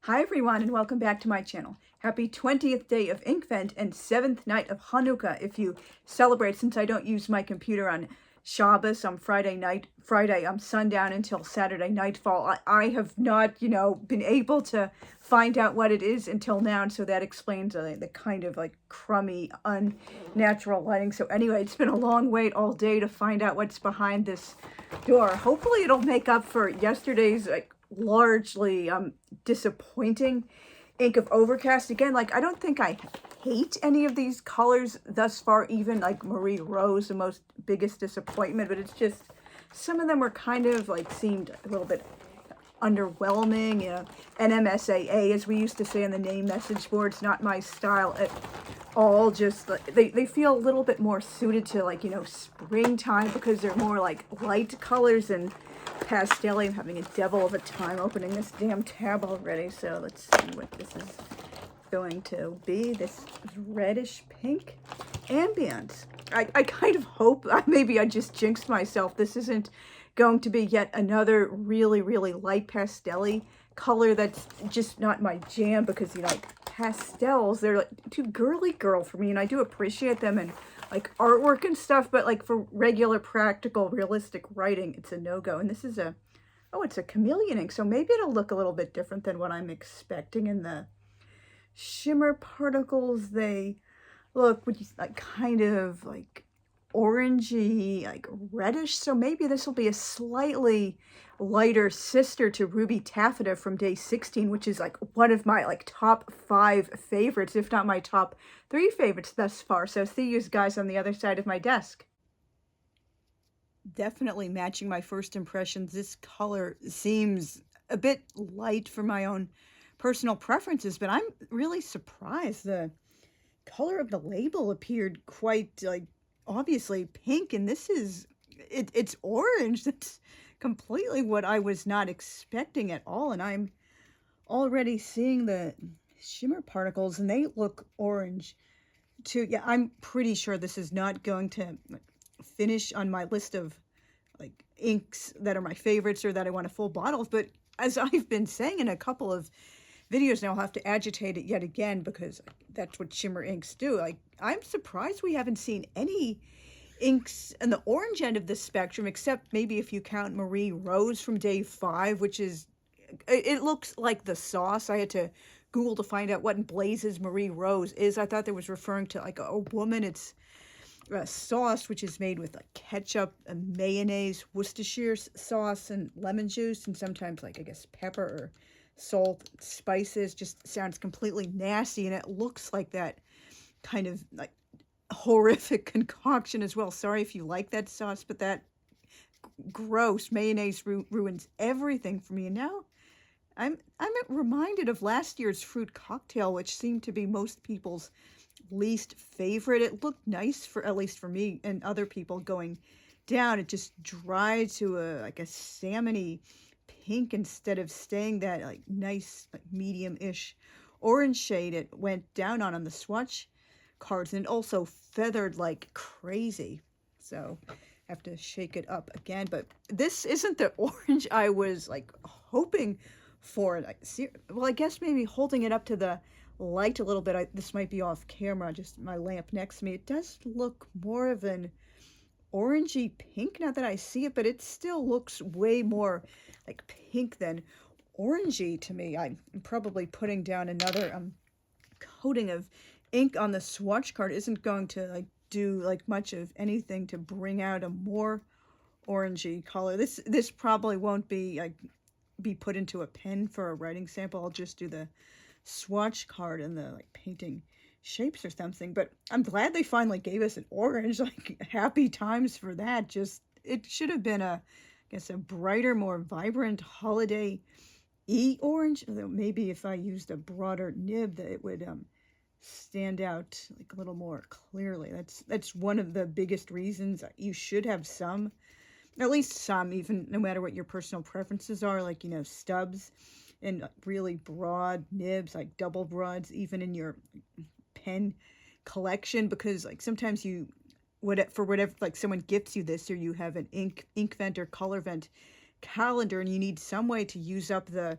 Hi everyone and welcome back to my channel. Happy 20th day of Inkvent and 7th night of Hanukkah if you celebrate, since I don't use my computer on Shabbos on Friday sundown until Saturday nightfall. I have not, been able to find out what it is until now, and so that explains the kind of like crummy, unnatural lighting. So anyway, it's been a long wait all day to find out what's behind this door. Hopefully it'll make up for yesterday's largely disappointing ink of Overcast. Again, I don't think I hate any of these colors thus far, even like Marie Rose, the biggest disappointment, but it's just some of them were kind of seemed a little bit underwhelming. NMSAA, as we used to say on the name message boards, not my style at all. Just they feel a little bit more suited to springtime because they're more light colors and pastel. I'm having a devil of a time opening this damn tab already, so let's see what this is going to be. This is reddish pink Ambience. I kind of hope, maybe I just jinxed myself, this isn't going to be yet another really light pastel-y color. That's just not my jam, because pastels, they're too girly girl for me, and I do appreciate them and artwork and stuff, but for regular practical realistic writing, it's a no-go. And this is it's a chameleon ink, so maybe it'll look a little bit different than what I'm expecting. In the shimmer particles, they look kind of orangey, reddish, so maybe this will be a slightly lighter sister to Ruby Taffeta from day 16, which is one of my top 5 favorites, if not my top 3 favorites thus far. So see you guys on the other side of my desk. Definitely matching my first impressions. This color seems a bit light for my own personal preferences, but I'm really surprised. The color of the label appeared quite obviously pink, and this is it's orange. That's completely what I was not expecting at all. And I'm already seeing the shimmer particles and they look orange too. Yeah, I'm pretty sure this is not going to finish on my list of inks that are my favorites or that I want a full bottle of, but as I've been saying in a couple of videos now, I'll have to agitate it yet again because that's what shimmer inks do. I'm surprised we haven't seen any inks on the orange end of the spectrum, except maybe if you count Marie Rose from day 5, which is, it looks like the sauce. I had to Google to find out what in blazes Marie Rose is. I thought that was referring to a woman. It's a sauce which is made with ketchup and mayonnaise, Worcestershire sauce, and lemon juice, and sometimes I guess pepper or salt, spices. Just sounds completely nasty, and it looks like that kind of horrific concoction as well. Sorry if you like that sauce, but that gross mayonnaise ruins everything for me. And now I'm reminded of last year's fruit cocktail, which seemed to be most people's least favorite. It looked nice, for at least for me and other people going down. It just dried to a salmony pink instead of staying that nice medium-ish orange shade it went down on the swatch cards, and also feathered like crazy. So I have to shake it up again, but this isn't the orange I was hoping for. Well, I guess maybe holding it up to the light a little bit, this might be off camera, just my lamp next to me, it does look more of an orangey pink now that I see it, but it still looks way more pink than orangey to me. I'm probably putting down another coating of ink on the swatch card. Isn't going to do much of anything to bring out a more orangey color. This probably won't be be put into a pen for a writing sample. I'll just do the swatch card and the painting shapes or something. But I'm glad they finally gave us an orange. Happy times for that. Just, it should have been I guess a brighter, more vibrant holiday orange. Although maybe if I used a broader nib, that it would stand out a little more clearly. That's one of the biggest reasons you should have some, at least some, even no matter what your personal preferences are, stubs and really broad nibs, double broads, even in your pen collection, because sometimes for whatever, someone gifts you this, or you have an Inkvent or Colorvent calendar, and you need some way to use up the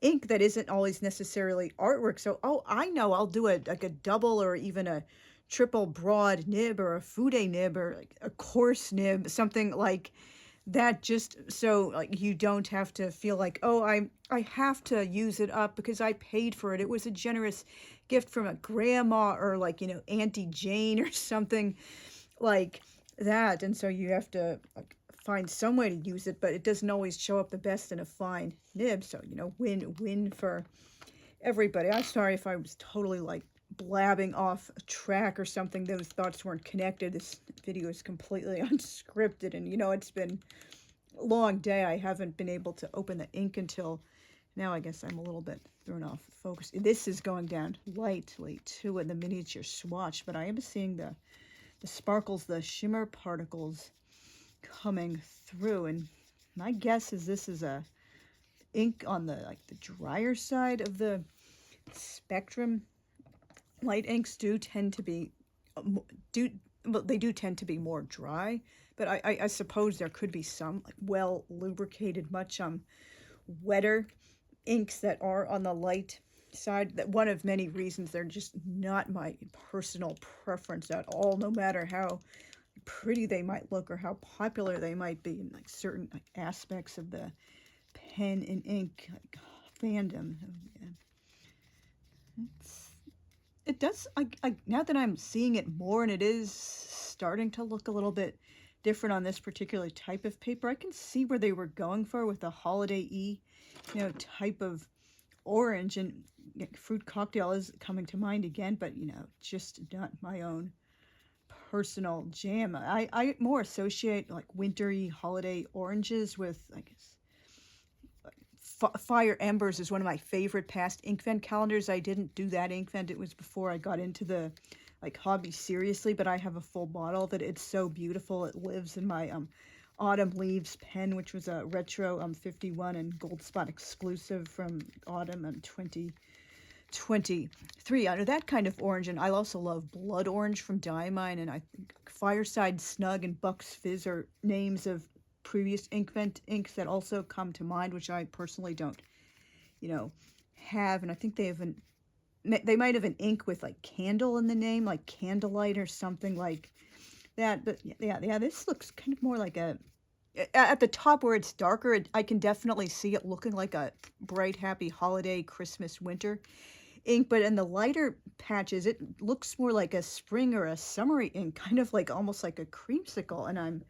ink that isn't always necessarily artwork. So, oh, I know I'll do a like a double or even a triple broad nib or a fude nib or like a coarse nib, something like that, just so like you don't have to feel like, oh, I have to use it up because I paid for it. It was a generous gift from a grandma or like, Auntie Jane or something like that. And so you have to like find some way to use it, but it doesn't always show up the best in a fine nib. So, win for everybody. I'm sorry if I was totally like blabbing off a track or something. Those thoughts weren't connected. This video is completely unscripted, and it's been a long day. I haven't been able to open the ink until now. I guess I'm a little bit thrown off focus. This is going down lightly too in the miniature swatch, but I am seeing the sparkles, the shimmer particles coming through, and my guess is this is a ink on the the drier side of the spectrum. Light inks do tend to be they do tend to be more dry, but I suppose there could be some like well lubricated, much wetter inks that are on the light side. That one of many reasons they're just not my personal preference at all, no matter how pretty they might look or how popular they might be in like certain aspects of the pen and ink fandom. It does, now that I'm seeing it more, and it is starting to look a little bit different on this particular type of paper, I can see where they were going for with the holiday-y, type of orange, and fruit cocktail is coming to mind again, but, just not my own personal jam. I more associate like wintry holiday oranges with, I guess, Fire Embers is one of my favorite past Inkvent calendars. I didn't do that Inkvent. It was before I got into the hobby seriously, but I have a full bottle of it. It's so beautiful. It lives in my Autumn Leaves pen, which was a retro 51 and gold spot exclusive from autumn 2023. Under that kind of orange, and I also love Blood Orange from Diamine, and I think Fireside Snug and Bucks Fizz are names of previous Inkvent inks that also come to mind, which I personally don't, have. And I think they might have an ink with like candle in the name, like Candlelight or something like that. But yeah, this looks kind of more like at the top where it's darker, I can definitely see it looking like a bright, happy holiday, Christmas, winter ink. But in the lighter patches, it looks more like a spring or a summery ink, kind of like almost like a creamsicle. And I'm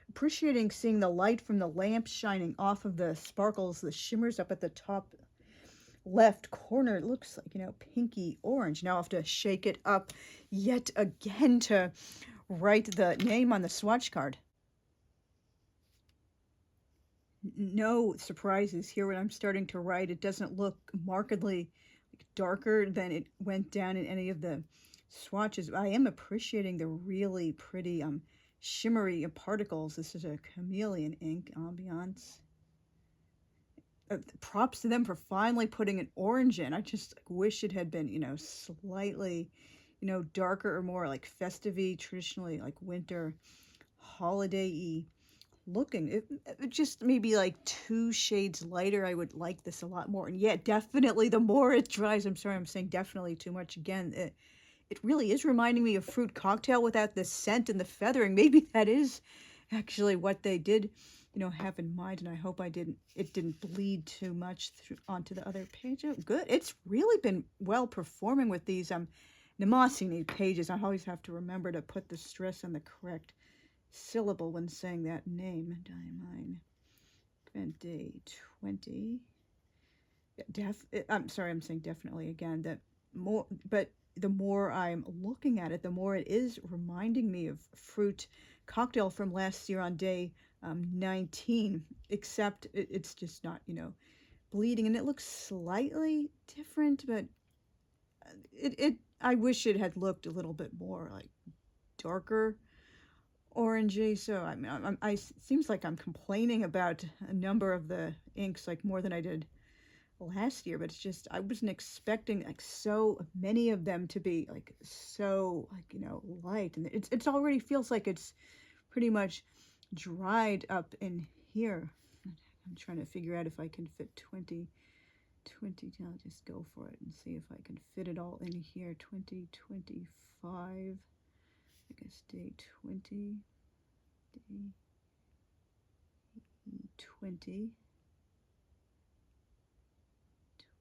appreciating seeing the light from the lamp shining off of the sparkles, the shimmers up at the top left corner. It looks like, pinky orange. Now I have to shake it up yet again to write the name on the swatch card. No surprises here when I'm starting to write. It doesn't look markedly darker than it went down in any of the swatches. I am appreciating the really pretty shimmery particles. This is a chameleon ink, Ambience. Props to them for finally putting an orange in. I just wish it had been, slightly, darker or more like festive-y, traditionally like winter, holiday-y looking. It just maybe like 2 shades lighter. I would like this a lot more. And yeah, definitely the more it dries, I'm sorry, I'm saying definitely too much again. It really is reminding me of fruit cocktail without the scent and the feathering. Maybe that is actually what they did, have in mind. And I hope it didn't bleed too much onto the other page. Oh, good. It's really been well performing with these Nemosine pages. I always have to remember to put the stress on the correct syllable when saying that name. Diamine Invkent 20. I'm sorry, I'm saying definitely again. But the more I'm looking at it, the more it is reminding me of fruit cocktail from last year on day 19, except it's just not, bleeding, and it looks slightly different, but I wish it had looked a little bit more like darker orangey. So I mean, seems like I'm complaining about a number of the inks like more than I did last year, but it's just I wasn't expecting like so many of them to be like so light, and it's already feels like it's pretty much dried up in here. I'm trying to figure out if I can fit 20 20, I'll just go for it and see if I can fit it all in here. 2025, I guess day 20, day 20,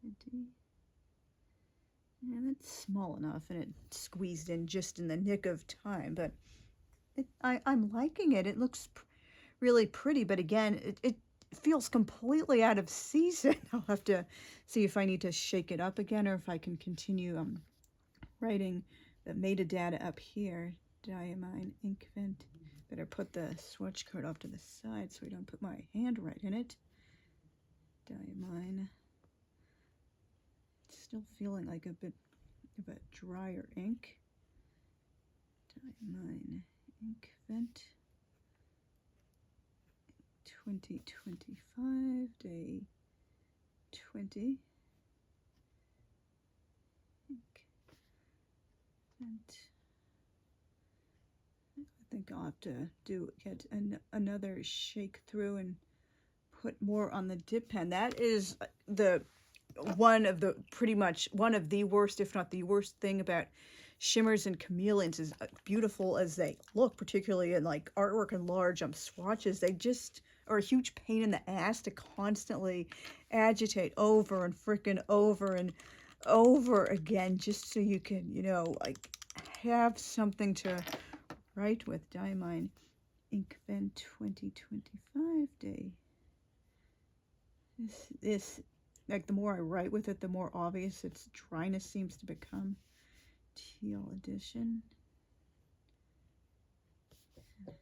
20. And it's small enough, and it squeezed in just in the nick of time, but I'm liking it. It looks really pretty, but again, it feels completely out of season. I'll have to see if I need to shake it up again, or if I can continue writing the metadata up here. Diamine Inkvent. Better put the swatch card off to the side so I don't put my hand right in it. Diamine. Still feeling like a bit of a drier ink. Diamine Inkvent. 2025, day 20. Inkvent. I think I'll have to get another shake through and put more on the dip pen. That is pretty much one of the worst, if not the worst thing about shimmers and chameleons, as beautiful as they look, particularly in like artwork and large swatches. They just are a huge pain in the ass to constantly agitate over and frickin' over and over again, just so you can, you know, like have something to write with. Diamine Inkvent 2025 day. This, like, the more I write with it, the more obvious its dryness seems to become. Teal Edition. I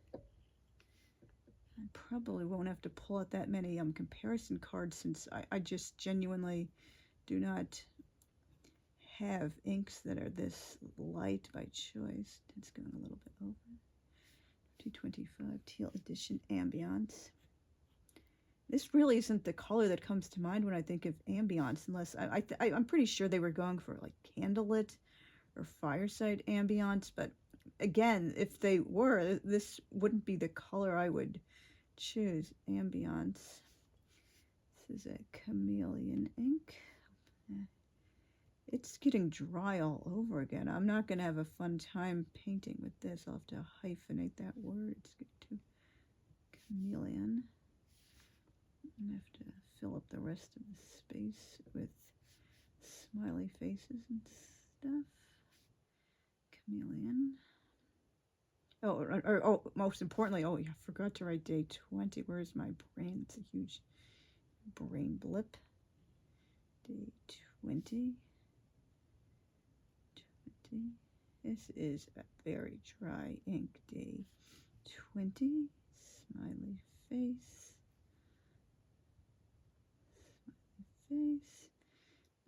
probably won't have to pull out that many comparison cards, since I just genuinely do not have inks that are this light by choice. It's going a little bit over. 225 Teal Edition Ambience. This really isn't the color that comes to mind when I think of Ambience, unless I'm pretty sure they were going for like candlelit or fireside ambience, but again, if they were, this wouldn't be the color I would choose. Ambience. This is a chameleon ink. It's getting dry all over again. I'm not going to have a fun time painting with this. I'll have to hyphenate that word. It's getting too chameleon. I'm going to have to fill up the rest of the space with smiley faces and stuff. Chameleon. Oh, most importantly, I forgot to write day 20. Where's my brain? It's a huge brain blip. Day 20. This is a very dry ink. Day 20. Smiley face. Smiley face.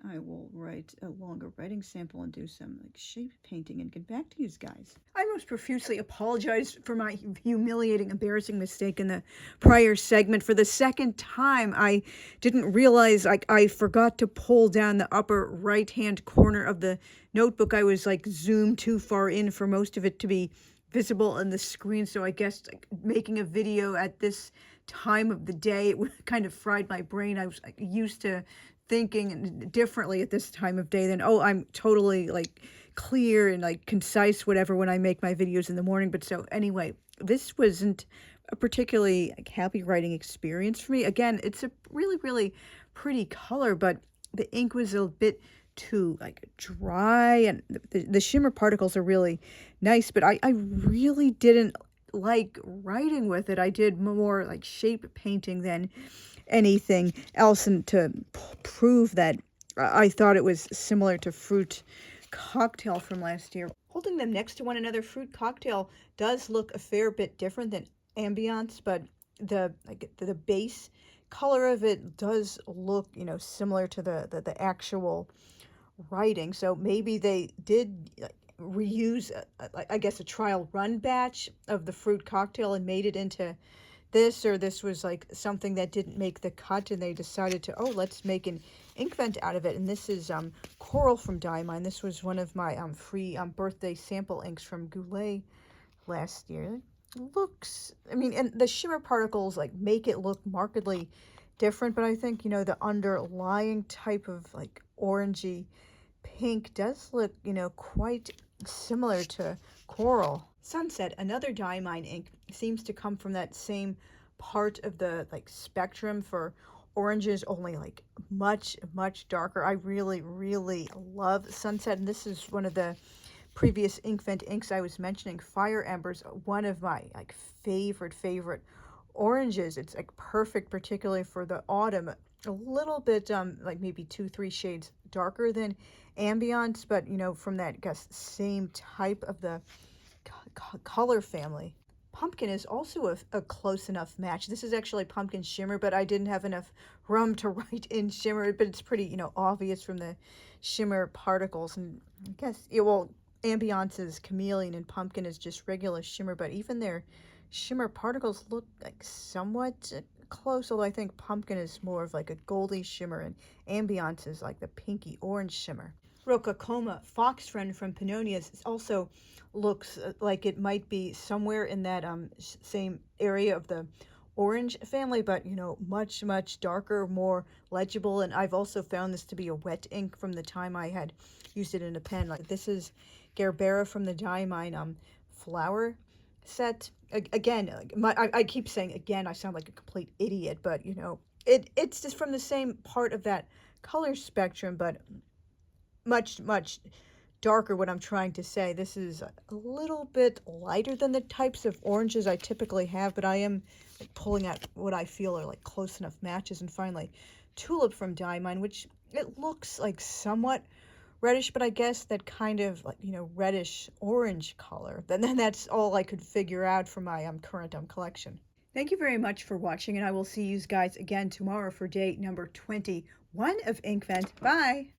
I will write a longer writing sample and do some like shape painting and get back to you guys. I most profusely apologize for my humiliating, embarrassing mistake in the prior segment. For the second time, I didn't realize I forgot to pull down the upper right-hand corner of the notebook. I was like zoomed too far in for most of it to be visible on the screen. So I guess like, making a video at this time of the day, it kind of fried my brain. I was used to thinking differently at this time of day than, oh, I'm totally like clear and like concise, whatever, when I make my videos in the morning. But so anyway, this wasn't a particularly like happy writing experience for me. Again, it's a really, really pretty color, but the ink was a bit too like dry, and the shimmer particles are really nice, but I really didn't like writing with it. I did more like shape painting than anything else, and to prove that I thought it was similar to Fruit Cocktail from last year. Holding them next to one another, Fruit Cocktail does look a fair bit different than Ambience, but the base color of it does look, you know, similar to the actual writing. So maybe they did reuse I guess a trial run batch of the Fruit Cocktail and made it into this, or this was like something that didn't make the cut and they decided to, oh, let's make an Inkvent out of it. And this is Coral from Diamine. This was one of my free birthday sample inks from Goulet last year. It looks, I mean, and the shimmer particles like make it look markedly different, but I think, you know, the underlying type of like orangey pink does look, you know, quite similar to coral. Sunset, another Diamine ink, seems to come from that same part of the like spectrum for oranges, only like much darker. I really love Sunset, and this is one of the previous Inkvent inks I was mentioning. Fire Ember's one of my like favorite oranges. It's like perfect, particularly for the autumn. A little bit like maybe 2-3 shades darker than Ambience, but you know, from that, I guess, same type of the color family. Pumpkin is also a close enough match. This is actually Pumpkin Shimmer, but I didn't have enough room to write in Shimmer, but it's pretty, you know, obvious from the shimmer particles. And I guess, yeah, well, Ambiance is Chameleon and Pumpkin is just regular shimmer, but even their shimmer particles look like somewhat close, although I think Pumpkin is more of like a goldy shimmer and Ambiance is like the pinky orange shimmer. Rocacoma, fox friend from Pannonias, also looks like it might be somewhere in that same area of the orange family, but you know, much darker, more legible. And I've also found this to be a wet ink from the time I had used it in a pen. Like this is Gerbera from the Diamine flower set. Again, I keep saying again, I sound like a complete idiot, but you know, it's just from the same part of that color spectrum, but much darker. What I'm trying to say, this is a little bit lighter than the types of oranges I typically have, but I am like pulling out what I feel are like close enough matches. And finally, Tulip from Diamine, which it looks like somewhat reddish, but I guess that kind of like, you know, reddish orange color. Then that's all I could figure out for my current collection. Thank you very much for watching, and I will see you guys again tomorrow for day number 21 of Inkvent. Bye!